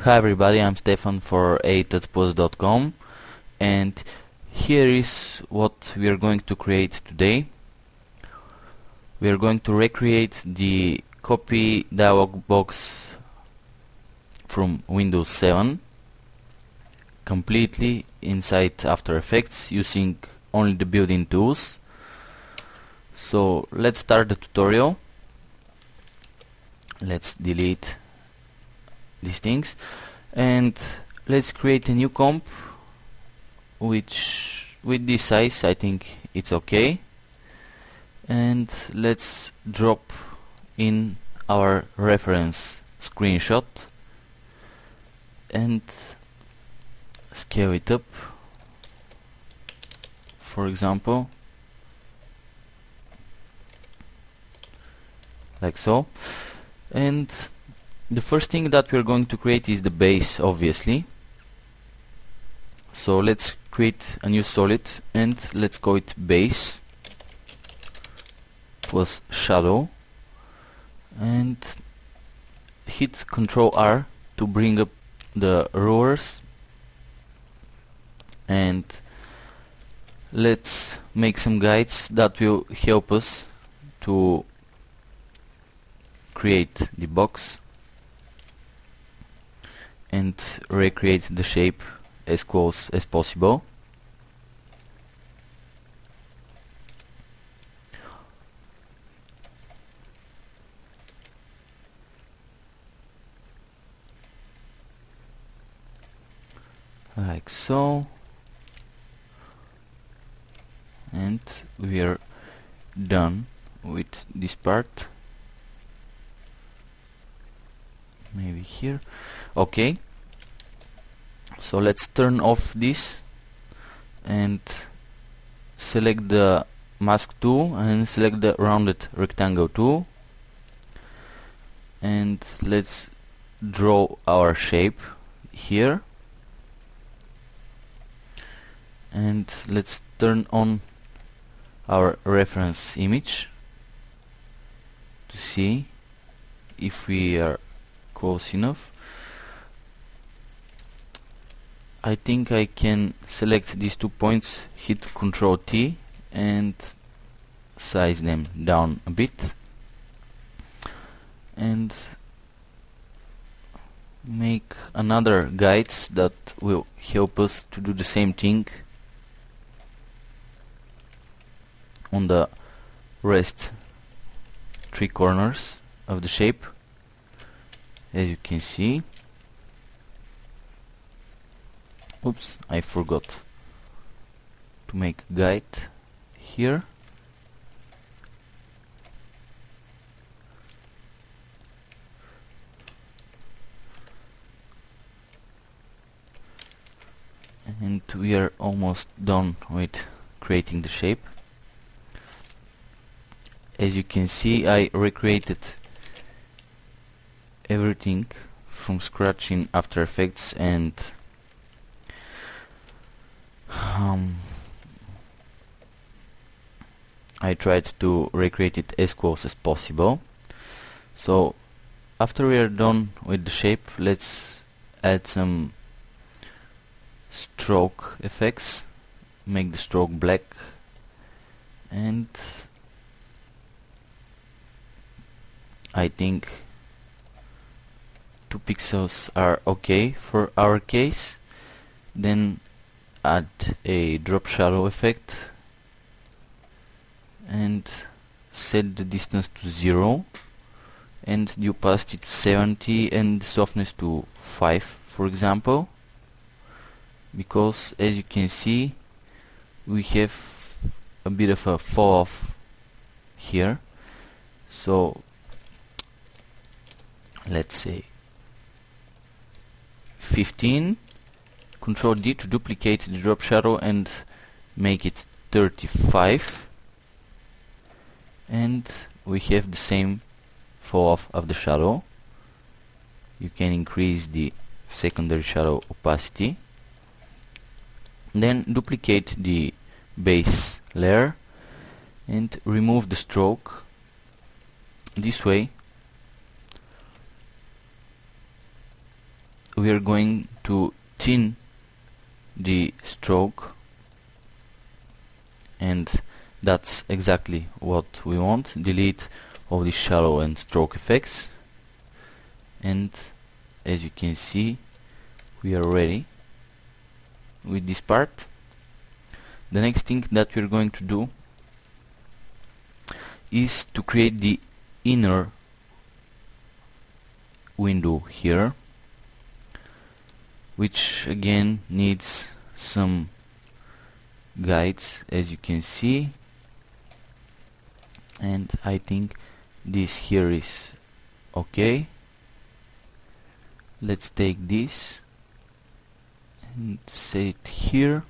Hi everybody, I'm Stefan for untitled.com, and here is what we are going to create today. We are going to recreate the copy dialog box from Windows 7 completely inside After Effects using only the built-in tools. So let's start the tutorial. Let's delete these things and let's create a new comp which with this size I think it's okay, and let's drop in our reference screenshot and scale it up, for example, like so. And the first thing that we're going to create is the base, obviously. So let's create a new solid and let's call it base plus shadow, and hit Ctrl R to bring up the rulers, and let's make some guides that will help us to create the box and recreate the shape as close as possible. Like so. And we are done with this part. Maybe here. Okay, so let's turn off this and select the mask tool and select the rounded rectangle tool, and let's draw our shape here, and let's turn on our reference image to see if we are close enough. I think I can select these 2 points, hit Ctrl T and size them down a bit, and make another guides that will help us to do the same thing on the rest 3 corners of the shape, as you can see. Oops, I forgot to make guide here. And we are almost done with creating the shape. As you can see, I recreated everything from scratch in After Effects, and I tried to recreate it as close as possible. So after we are done with the shape, let's add some stroke effects. Make the stroke black, and I think 2 pixels are okay for our case. Then add a drop shadow effect and set the distance to 0 and the opacity to 70 and the softness to 5, for example, because as you can see we have a bit of a fall off here. So let's say 15, Ctrl D to duplicate the drop shadow and make it 35, and we have the same fall off of the shadow. You can increase the secondary shadow opacity, then duplicate the base layer and remove the stroke. This way we are going to thin the stroke, and that's exactly what we want. Delete all the shallow and stroke effects, and as you can see, we are ready with this part. The next thing that we're going to do is to create the inner window here, which again needs some guides, as you can see, and I think this here is okay. Let's take this and set it here,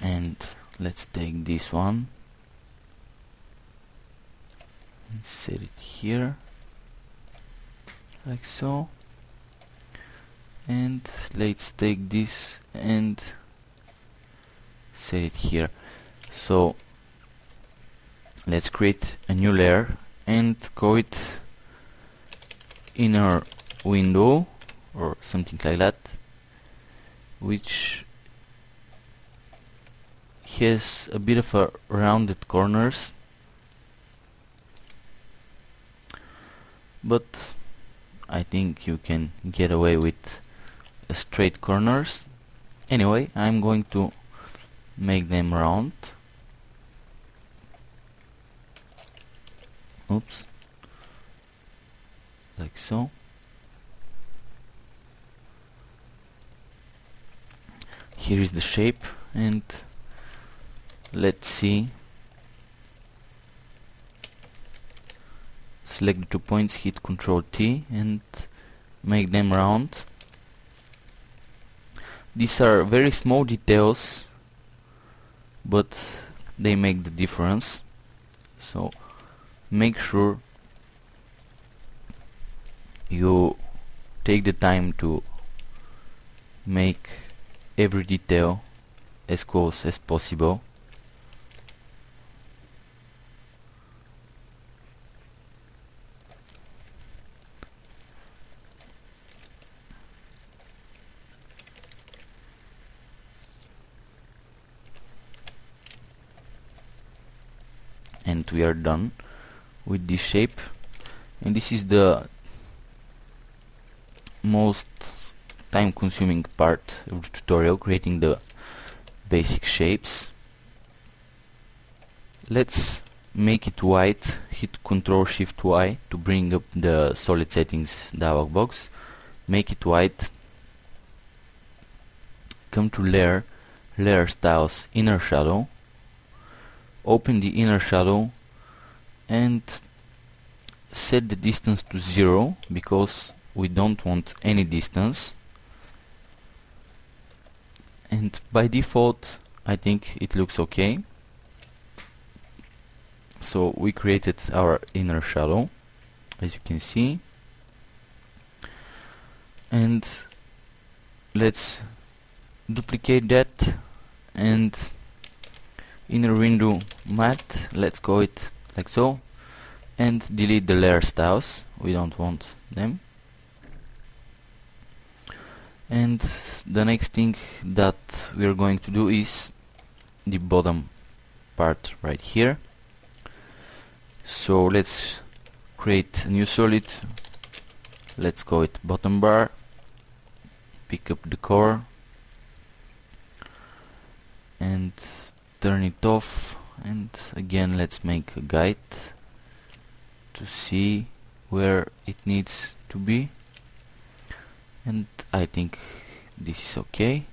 and let's take this one and set it here like so, and let's take this and set it here. So let's create a new layer and call it inner window or something like that, which has a bit of a rounded corners, but I think you can get away with straight corners. Anyway, I'm going to make them round. Oops, like so. Here is the shape, and let's see. Select the 2 points, hit Ctrl T and make them round. These are very small details, but they make the difference. So make sure you take the time to make every detail as close as possible. And we are done with this shape, and this is the most time-consuming part of the tutorial, creating the basic shapes. Let's make it white. Hit Ctrl Shift Y to bring up the solid settings dialog box. Make it white. Come to layer, layer styles, inner shadow. Open the inner shadow and set the distance to 0 because we don't want any distance, and by default I think it looks okay. So we created our inner shadow, as you can see, and let's duplicate that, and inner window matte, let's call it like so, and delete the layer styles, we don't want them. And the next thing that we're going to do is the bottom part right here. So let's create a new solid, let's call it bottom bar, pick up the core and turn it off, and again let's make a guide to see where it needs to be, and I think this is okay.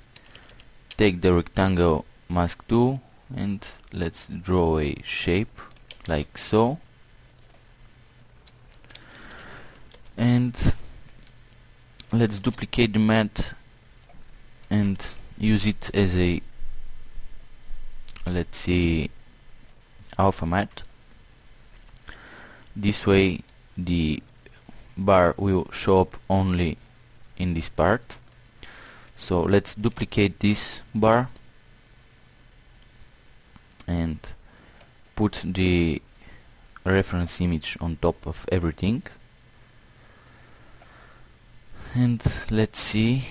Take the rectangle mask tool and let's draw a shape like so, and let's duplicate the matte and use it as a, let's see, alpha matte. This way the bar will show up only in this part. So let's duplicate this bar and put the reference image on top of everything And let's see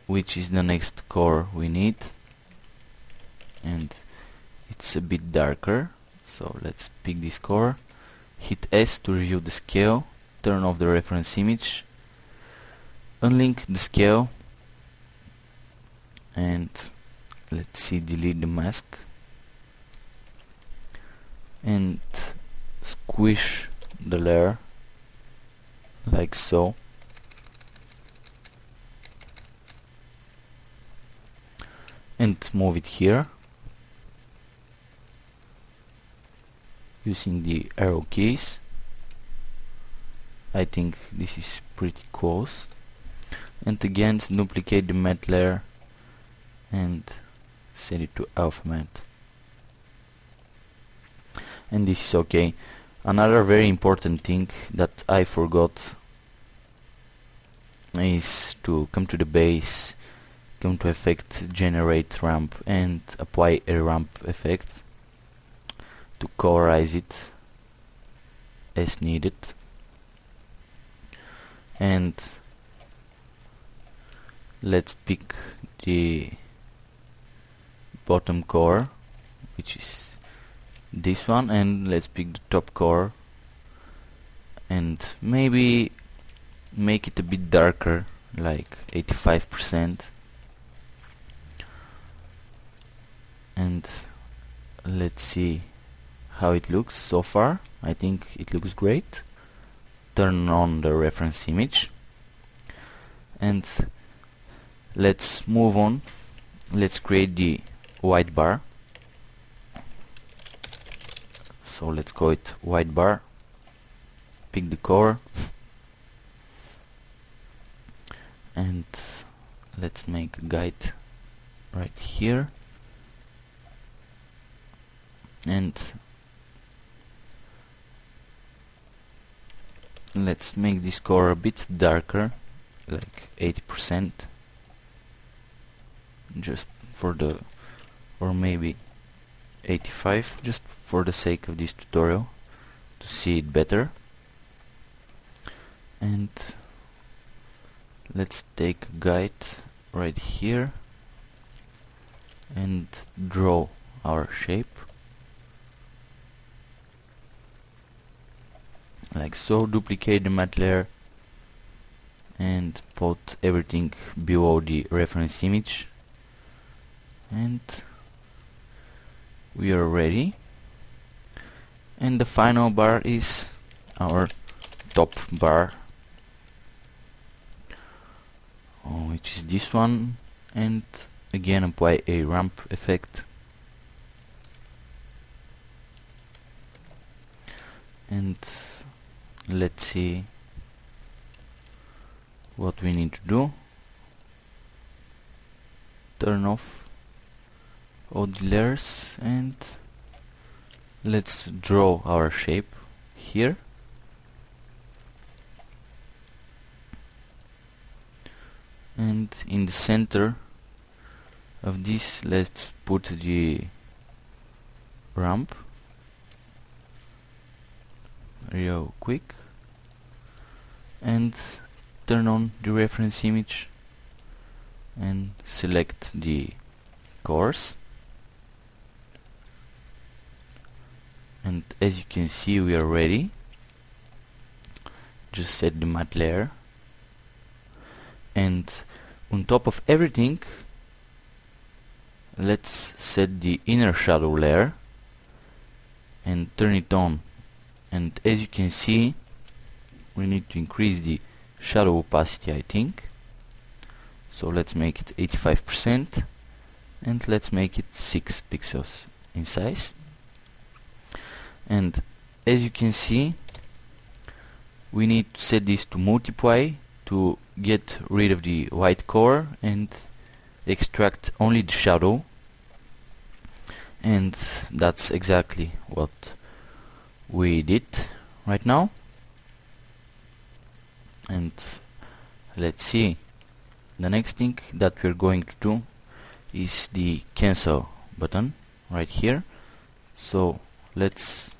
which is the next core we need, and it's a bit darker, so let's pick this core, hit S to review the scale, turn off the reference image, unlink the scale, and let's see, delete the mask, and squish the layer like so. And move it here using the arrow keys. I think this is pretty close. And again, duplicate the matte layer and set it to alpha matte. And this is okay. Another very important thing that I forgot is to come to the base, come to effect, generate ramp, and apply a ramp effect to colorize it as needed. And let's pick the bottom core, which is this one, and let's pick the top core and maybe make it a bit darker, like 85%. And let's see how it looks so far. I think it looks great. Turn on the reference image and let's move on. Let's create the white bar. So let's call it white bar. Pick the core and let's make a guide right here. And let's make this core a bit darker, like 80%, just for the, or maybe 85, just for the sake of this tutorial, to see it better. And let's take a guide right here and draw our shape like so. Duplicate the matte layer and put everything below the reference image, and we are ready. And the final bar is our top bar, which is this one, and again apply a ramp effect. And let's see what we need to do. Turn off all the layers and let's draw our shape here. And in the center of this, let's put the ramp real quick and turn on the reference image and select the cores. And as you can see, we are ready. Just set the matte layer, and on top of everything let's set the inner shadow layer and turn it on. And as you can see, we need to increase the shadow opacity, I think. So let's make it 85% and let's make it 6 pixels in size. And as you can see, we need to set this to multiply to get rid of the white core and extract only the shadow. And that's exactly what we did right now. And let's see, the next thing that we're going to do is the cancel button right here. So let's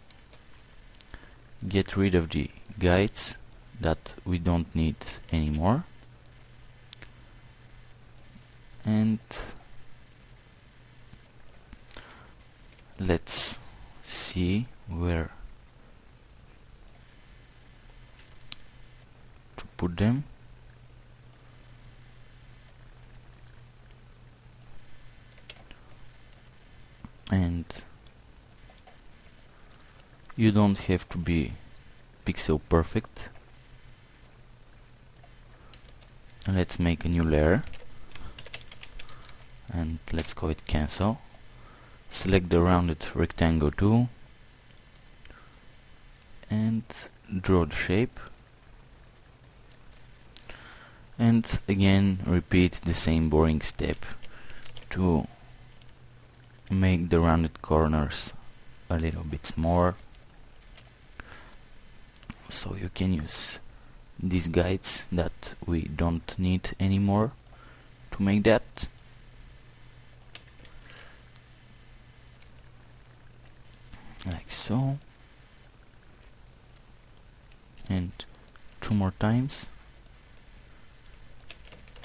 get rid of the guides that we don't need anymore. And let's see where to put them. And you don't have to be pixel perfect. Let's make a new layer and let's call it cancel. Select the rounded rectangle tool and draw the shape, and again repeat the same boring step to make the rounded corners a little bit smaller. So you can use these guides that we don't need anymore to make that. Like so. And 2 more times.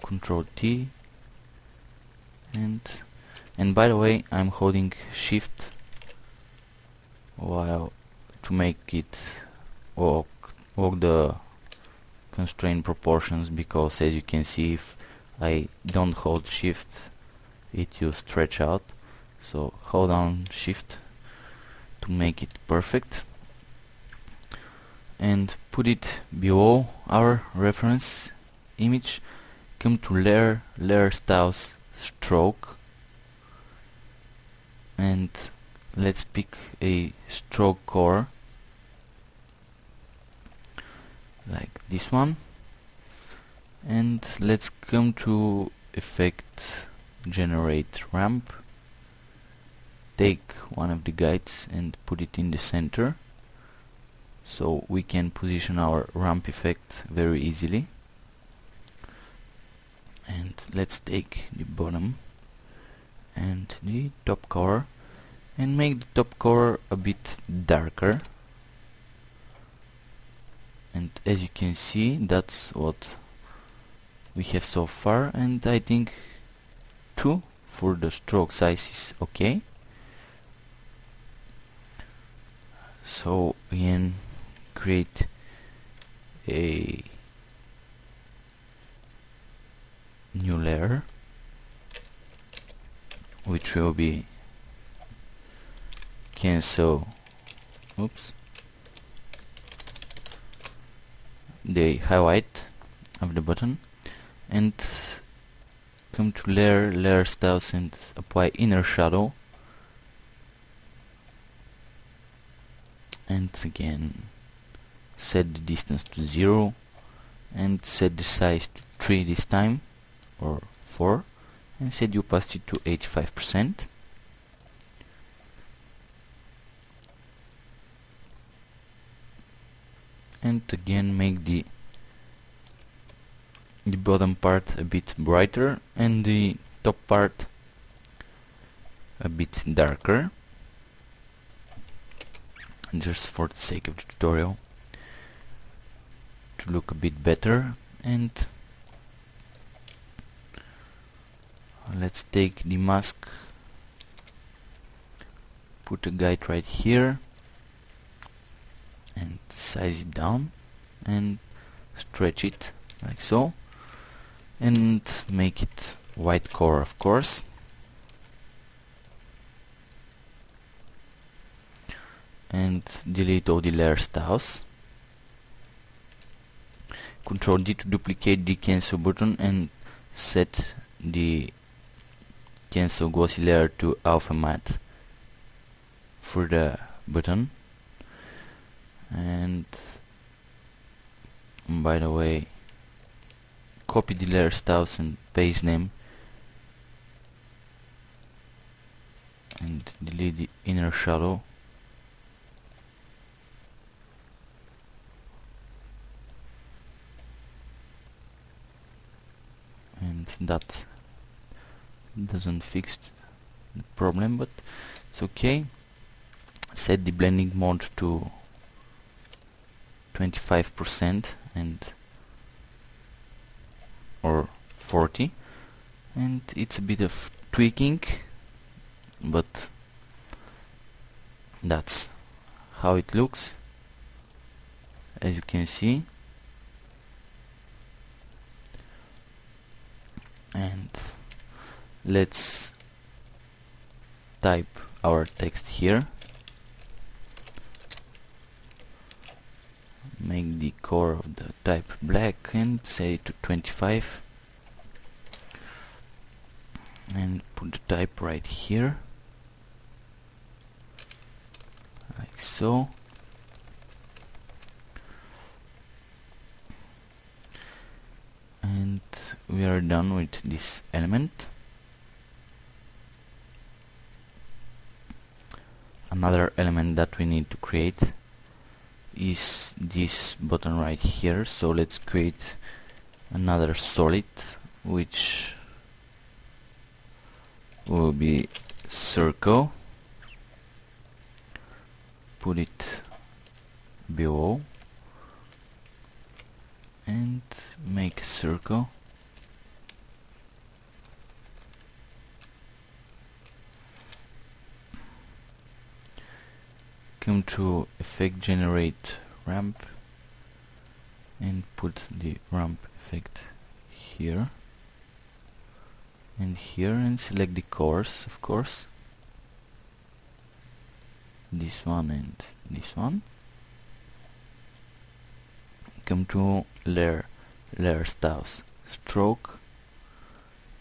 Control T. And by the way, I'm holding Shift while to make it walk the constraint proportions, because as you can see, if I don't hold Shift, it will stretch out. So hold down Shift to make it perfect, and put it below our reference image. Come to Layer, Layer Styles, Stroke, and let's pick a stroke core like this one, and let's come to Effect, Generate Ramp. Take one of the guides and put it in the center, so we can position our ramp effect very easily. And let's take the bottom and the top core and make the top core a bit darker. And as you can see, that's what we have so far, and I think 2 for the stroke size is okay. So we can create a new layer, which will be cancel the highlight of the button, and come to Layer, Layer Styles, and apply Inner Shadow, and again set the distance to 0 and set the size to 3 this time, or 4, and set the opacity to 85%. And again make the bottom part a bit brighter and the top part a bit darker, just for the sake of the tutorial, to look a bit better. And let's take the mask, put a guide right here and size it down and stretch it like so, and make it white core, of course. And delete all the layer styles. Control D to duplicate the cancel button and set the cancel glossy layer to alpha matte for the button. And by the way, copy the layer styles and paste them, and delete the inner shadow. And that doesn't fix the problem, but it's okay. Set the blending mode to 25% and or 40, and it's a bit of tweaking, but that's how it looks, as you can see. And let's type our text here, make the core of the type black and say to 25, and put the type right here, like so. And we are done with this element. Another element that we need to create is this button right here, so let's create another solid, which will be circle. Put it below and make a circle. Come to effect, generate ramp, and put the ramp effect here and here, and select the cores, of course, this one and this one. Come to layer styles, stroke,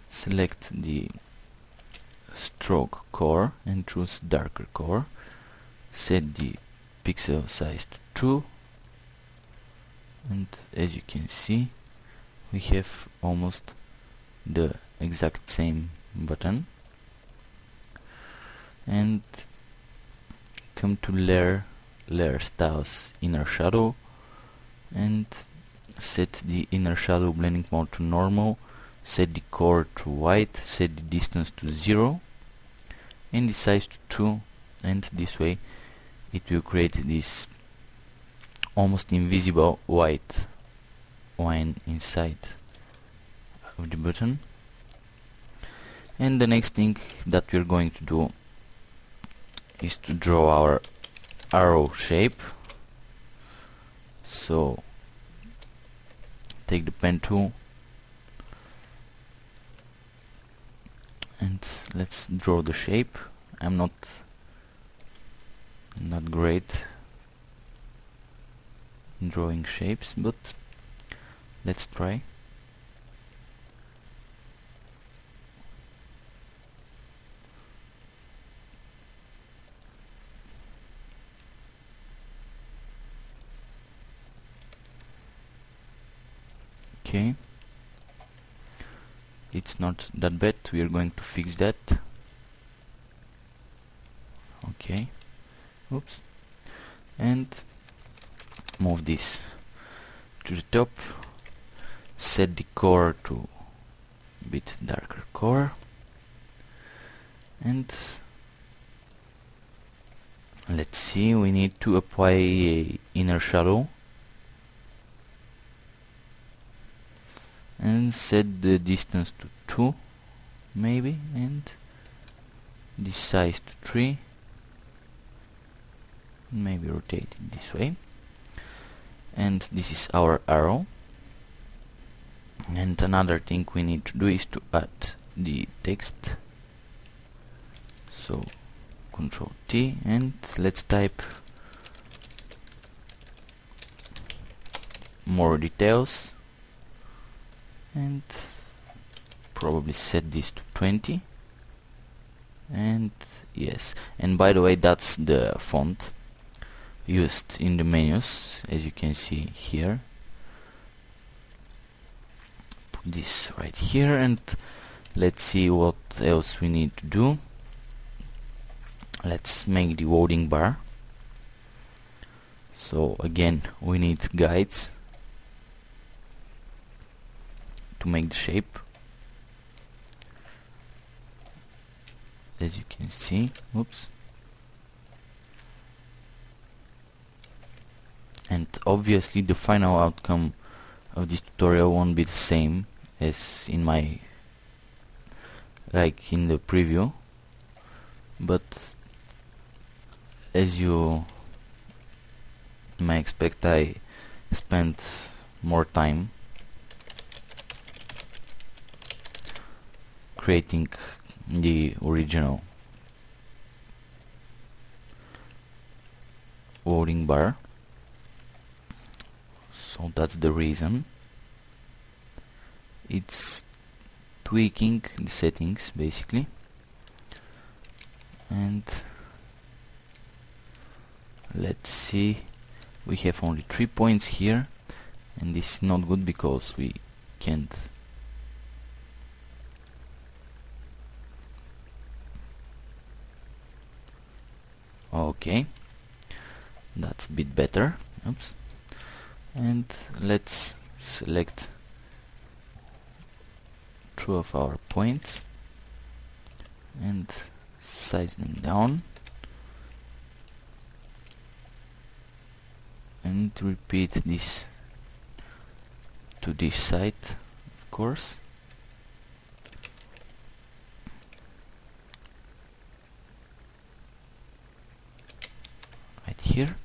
select the stroke core and choose darker core. Set the pixel size to 2, and as you can see, we have almost the exact same button. And come to layer styles, inner shadow, and set the inner shadow blending mode to normal, set the core to white, set the distance to 0 and the size to 2, and this way it will create this almost invisible white line inside of the button. And the next thing that we're going to do is to draw our arrow shape. So take the pen tool and let's draw the shape. I'm not great in drawing shapes, but let's try. Okay, it's not that bad, we are going to fix that. Okay, oops, and move this to the top, set the core to a bit darker core, and let's see, we need to apply a inner shadow and set the distance to 2 maybe, and the size to 3, maybe rotate it this way. And this is our arrow. And another thing we need to do is to add the text, so Control T, and let's type more details and probably set this to 20. And yes, and by the way, that's the font used in the menus, as you can see here. Put this right here, and let's see what else we need to do. Let's make the loading bar. So again, we need guides to make the shape, as you can see. Oops. And obviously the final outcome of this tutorial won't be the same as in my like in the preview, but as you may expect, I spent more time creating the original loading bar, so that's the reason. It's tweaking the settings basically, and let's see, we have only 3 points here, and this is not good because we can't okay, that's a bit better. Oops. And let's select 2 of our points and size them down, and repeat this to this side, of course. Right here,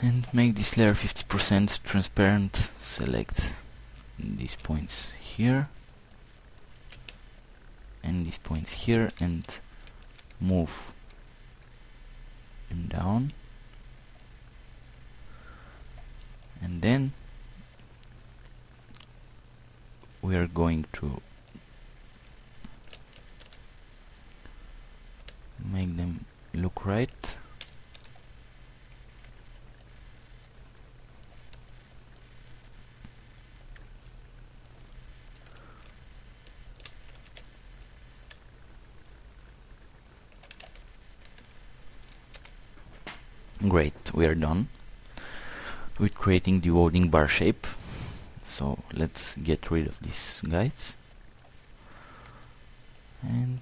and make this layer 50% transparent. Select these points here and these points here and move them down, and then we are going to make them look right. Great, we are done with creating the loading bar shape. So let's get rid of these guys and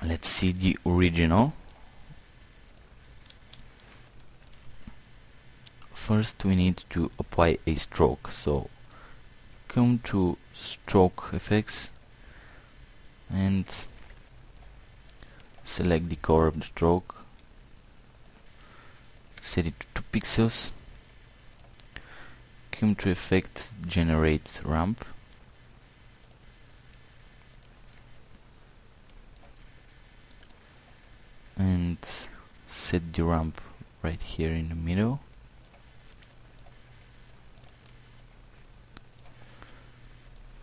let's see the original. First we need to apply a stroke, so come to stroke effects and select the color of the stroke, set it to 2 pixels, come to effect generate ramp, and set the ramp right here in the middle.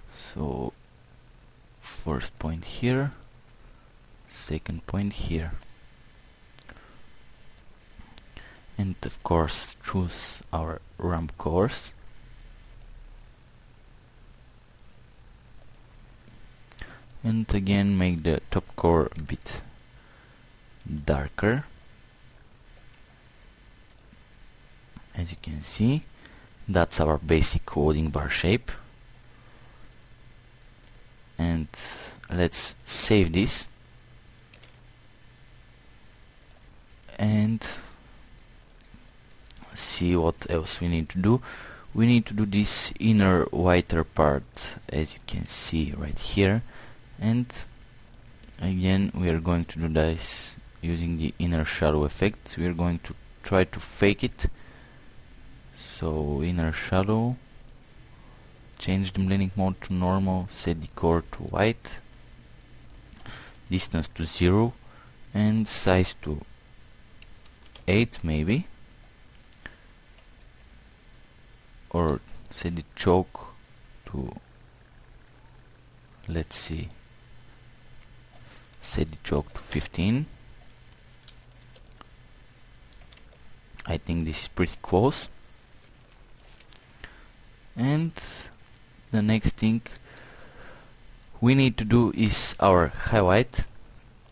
So first point here, second point here, and of course choose our ramp colors. And again make the top color a bit darker. As you can see, that's our basic loading bar shape. And let's save this and see what else we need to do. We need to do this inner whiter part, as you can see right here, and again we are going to do this using the inner shadow effect. We are going to try to fake it. So inner shadow, change the blending mode to normal, set the color to white, distance to 0 and size to 8 maybe, or set the choke to, let's see, set the choke to 15. I think this is pretty close. And the next thing we need to do is our highlight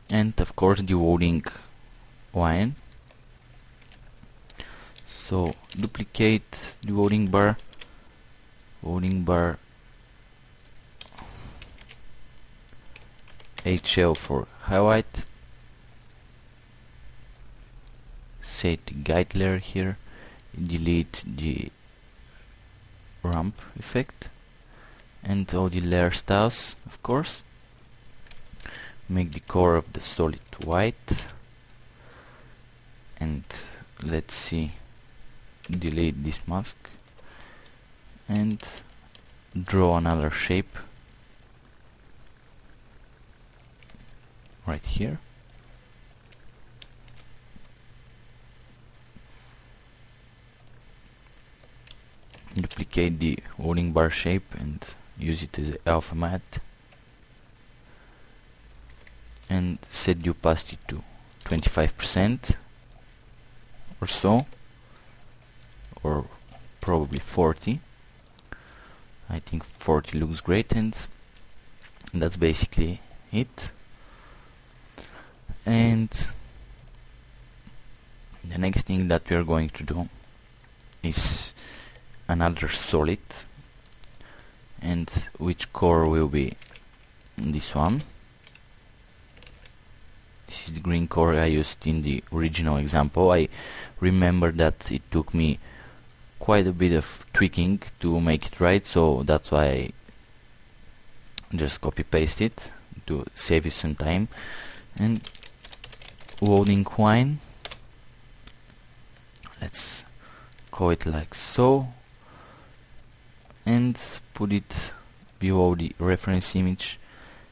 and of course the loading line. So duplicate the loading bar, HL for highlight, set the guide layer here, delete the ramp effect and all the layer styles, of course. Make the core of the solid white, and let's see, delete this mask and draw another shape right here. Duplicate the loading bar shape and use it as an alpha matte, and set the opacity to 25% or so, or probably 40. I think 40 looks great, and that's basically it. And the next thing that we are going to do is another solid, and which core will be this one. This is the green core I used in the original example. I remember that it took me quite a bit of tweaking to make it right, so that's why I just copy paste it to save you some time. And loading wine, let's call it like so, and put it below the reference image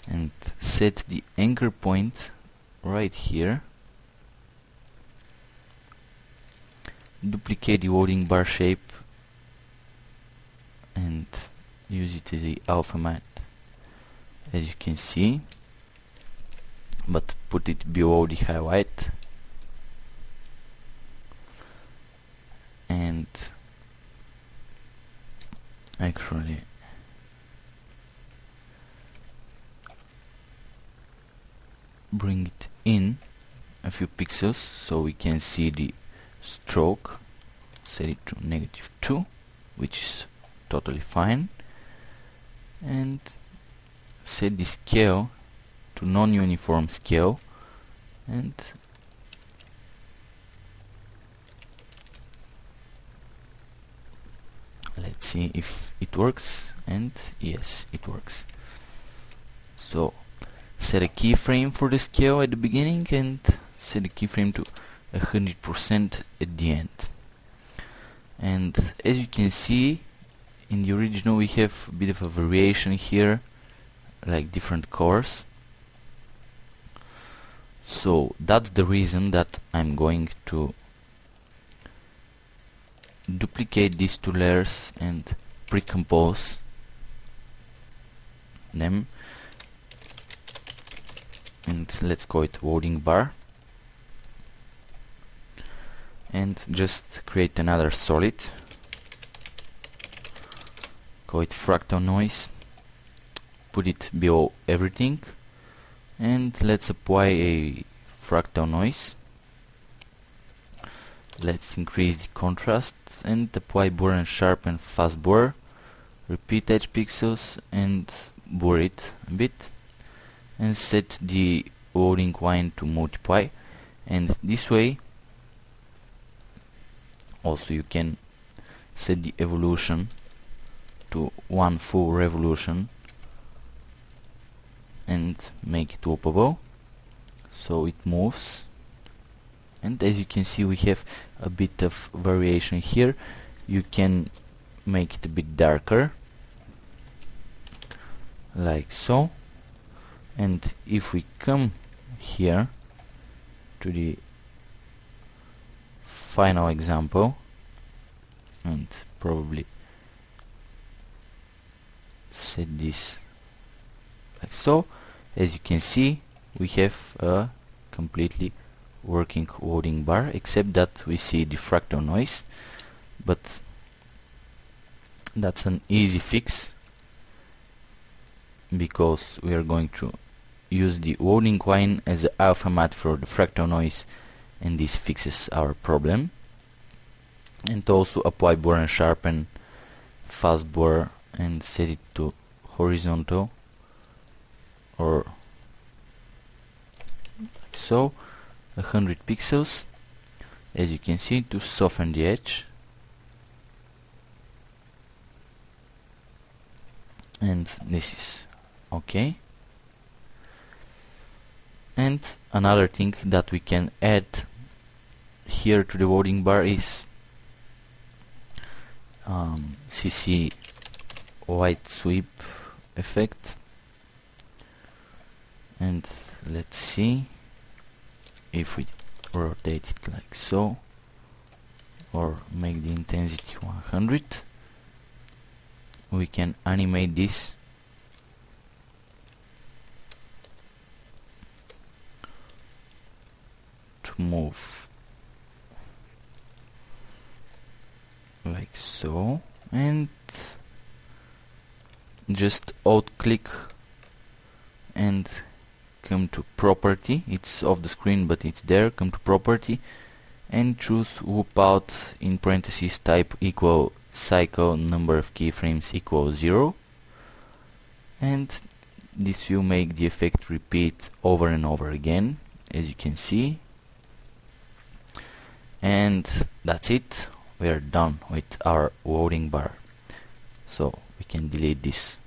and set the anchor point right here. Duplicate the loading bar shape and use it as the alpha matte, as you can see, but put it below the highlight. And actually bring it in a few pixels so we can see the stroke. Set it to -2, which is totally fine, and set the scale to non-uniform scale, and let's see if it works. And yes, it works. So set a keyframe for the scale at the beginning and set the keyframe to 100% at the end. And as you can see, in the original we have a bit of a variation here, like different cores. So that's the reason that I'm going to duplicate these two layers and pre-compose them, and let's call it loading bar, and just create another solid, call it fractal noise, put it below everything, and let's apply a fractal noise. Let's increase the contrast and apply blur and sharpen fast blur, repeat edge pixels and blur it a bit, and set the loading wine to multiply. And this way also you can set the evolution to 1 full revolution and make it loopable so it moves. And as you can see, we have a bit of variation here. You can make it a bit darker, like so. And if we come here to the final example and probably set this like so, as you can see, we have a completely working loading bar, except that we see the fractal noise, but that's an easy fix because we are going to use the loading wine as an alpha matte for the fractal noise, and this fixes our problem. And also apply blur and sharpen fast blur and set it to horizontal, or like so, 100 pixels, as you can see, to soften the edge and this is okay. And another thing that we can add here to the loading bar is CC light sweep effect, and let's see if we rotate it like so or make the intensity 100, we can animate this to move like so, and just alt click and come to property. It's off the screen but it's there. Come to property and choose loop out in parentheses type equal cycle number of keyframes equal 0, and this will make the effect repeat over and over again, as you can see. And that's it. We are done with our loading bar, so we can delete this.